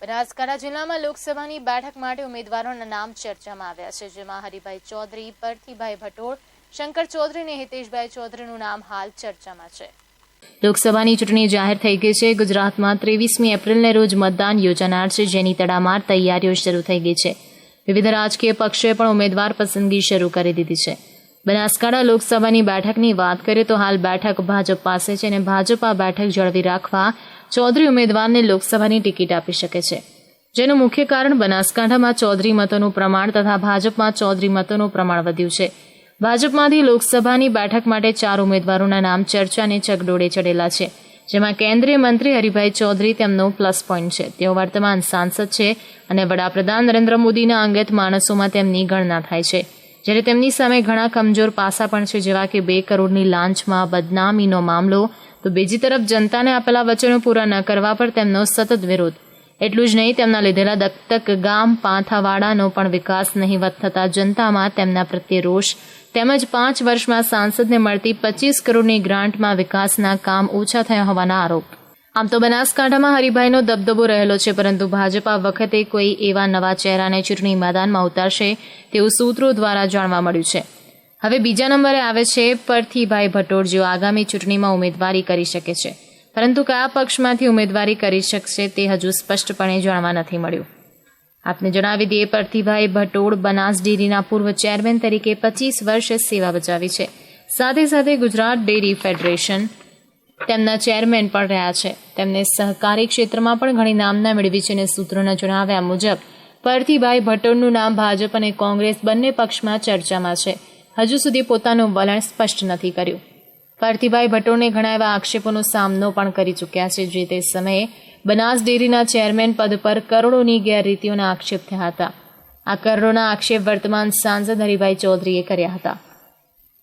બનાસકાંઠા જિલ્લામાં લોકસભાની બેઠક માટે ઉમેદવારોના નામ ચર્ચામાં આવ્યા છે, જેમાં હરિભાઈ ચૌધરી, પરથીભાઈ ભટોળ, શંકર ચૌધરી અને હિતેશભાઈ ચૌધરીનું નામ હાલ ચર્ચામાં છે. લોકસભાની ચૂંટણી જાહેર થઈ ગઈ છે. ગુજરાતમાં 23મી એપ્રિલને રોજ મતદાન યોજાનાર છે, જેની તડામાર તૈયારીઓ શરૂ થઈ ગઈ છે. વિવિધ રાજકીય પક્ષોએ પણ ઉમેદવાર પસંદગી શરૂ કરી દીધી છે. બનાસકાંઠા લોકસભાની બેઠકની વાત કરીએ તો હાલ બેઠક ભાજપ પાસે છે અને ભાજપ આ બેઠક જાળવી રાખવા ચૌધરી ઉમેદવારને લોકસભાની ટિકિટ આપી શકે છે, જેનું મુખ્ય કારણ બનાસકાંઠામાં ચૌધરી મતોનું પ્રમાણ તથા ભાજપમાં ચૌધરી મતોનું પ્રમાણ વધ્યું છે. ભાજપમાંથી લોકસભાની બેઠક માટે 4 ઉમેદવારોના નામ ચર્ચાને ચગડોળે ચડેલા છે, જેમાં કેન્દ્રીય મંત્રી હરિભાઈ ચૌધરી તેમનો પ્લસ પોઈન્ટ છે. તેઓ વર્તમાન સાંસદ છે અને વડાપ્રધાન નરેન્દ્ર મોદીના અંગત માણસોમાં તેમની ગણના થાય છે. જ્યારે તેમની સામે ઘણા કમજોર પાસા પણ છે, જેવા કે 2 કરોડની લાંચમાં બદનામીનો મામલો, તો બીજી તરફ જનતાને આપેલા વચનો પૂરા ન કરવા પર તેમનો સતત વિરોધ. એટલું જ નહીં, તેમના લીધેલા દત્તક ગામ પાંથાવાડાનો પણ વિકાસ નહીવત થતા જનતામાં તેમના પ્રત્યે રોષ તેમજ 5 વર્ષમાં સાંસદને મળતી 25 કરોડની ગ્રાન્ટમાં વિકાસના કામ ઓછા થયા હોવાના આરોપ. આમ તો બનાસકાંઠામાં હરિભાઈનો દબદબો રહેલો છે, પરંતુ ભાજપ આ વખતે કોઈ એવા નવા ચહેરાને ચૂંટણી મેદાનમાં ઉતારશે તેવું સૂત્રો દ્વારા જાણવા મળ્યું છે. હવે બીજા નંબરે આવે છે પરથીભાઈ ભટોળ, જેઓ આગામી ચૂંટણીમાં ઉમેદવારી કરી શકે છે, પરંતુ કયા પક્ષમાંથી ઉમેદવારી કરી શકશે તે હજુ સ્પષ્ટપણે જાણવા નથી મળ્યું. આપને જણાવી દઈએ, પરથીભાઈ ભટોળ બનાસ ડેરીના પૂર્વ ચેરમેન તરીકે 25 વર્ષ સેવા બજાવી છે. સાથે સાથે ગુજરાત ડેરી ફેડરેશન તેમના ચેરમેન પણ રહ્યા છે. તેમને સહકારી ક્ષેત્રમાં પણ ઘણી નામના મેળવી છે અને સૂત્રોના જણાવ્યા મુજબ પરથીભાઈ ભટોળનું નામ ભાજપ અને કોંગ્રેસ બંને પક્ષમાં ચર્ચામાં છે. હજુ સુધી પોતાનું વલણ સ્પષ્ટ નથી કર્યું. પરથીભાઈ ભટોળને ઘણા એવા આક્ષેપોનો સામનો પણ કરી ચૂક્યા છે, જે તે સમયે બનાસ ડેરીના ચેરમેન પદ પર કરોડોની ગેરરીતિઓના આક્ષેપ થયા હતા. આ કરોડોના આક્ષેપ વર્તમાન સાંસદ હરિભાઈ ચૌધરીએ કર્યા હતા.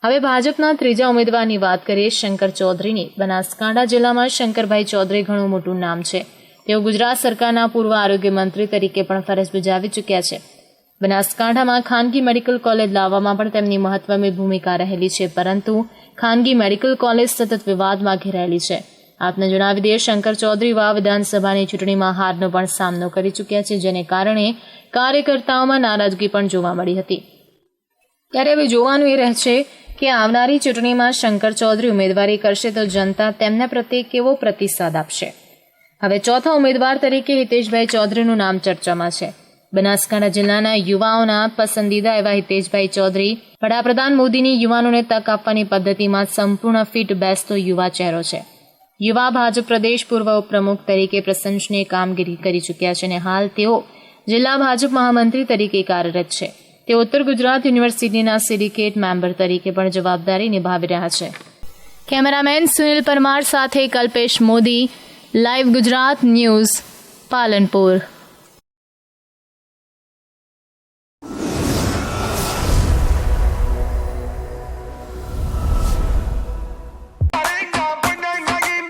હવે ભાજપના ત્રીજા ઉમેદવારની વાત કરીએ, શંકર ચૌધરીની. બનાસકાંઠા જિલ્લામાં શંકરભાઈ ચૌધરી ઘણું મોટું નામ છે. તેઓ ગુજરાત સરકારના પૂર્વ આરોગ્ય મંત્રી તરીકે પણ ફરજ બજાવી ચૂક્યા છે. બનાસકાંઠામાં ખાનગી મેડિકલ કોલેજ લાવવામાં પણ તેમની મહત્વની ભૂમિકા રહેલી છે, પરંતુ ખાનગી મેડિકલ કોલેજ સતત વિવાદમાં ઘેરાયેલી છે. આપને જણાવી દઈએ, શંકર ચૌધરી વિધાનસભાની ચૂંટણીમાં હારનો પણ સામનો કરી ચૂક્યા છે, જેને કારણે કાર્યકર્તાઓમાં નારાજગી પણ જોવા મળી હતી. ત્યારે હવે જોવાનું એ રહેશે કે આવનારી ચૂંટણીમાં શંકર ચૌધરી ઉમેદવારી કરશે તો જનતા તેમના પ્રત્યે કેવો પ્રતિસાદ આપશે. હવે ચોથા ઉમેદવાર તરીકે હિતેશભાઈ ચૌધરીનું નામ ચર્ચામાં છે. બનાસકાંઠા જિલ્લાના યુવાઓના પસંદીદા એવા હિતેશભાઈ ચૌધરી વડાપ્રધાન મોદીની યુવાનોને તક આપવાની પદ્ધતિમાં સંપૂર્ણ ફિટ બેસતો યુવા ચહેરો છે. યુવા ભાજપ પ્રદેશ પૂર્વ ઉપપ્રમુખ તરીકે પ્રશંસનીય કામગીરી કરી ચૂક્યા છે અને હાલ તેઓ જિલ્લા ભાજપ મહામંત્રી તરીકે કાર્યરત છે. તેઓ ઉત્તર ગુજરાત યુનિવર્સિટીના સિન્ડિકેટ મેમ્બર તરીકે પણ જવાબદારી નિભાવી રહ્યા છે. કેમેરામેન સુનિલ પરમાર સાથે કલ્પેશ મોદી, લાઈવ ગુજરાત ન્યૂઝ, પાલનપુર.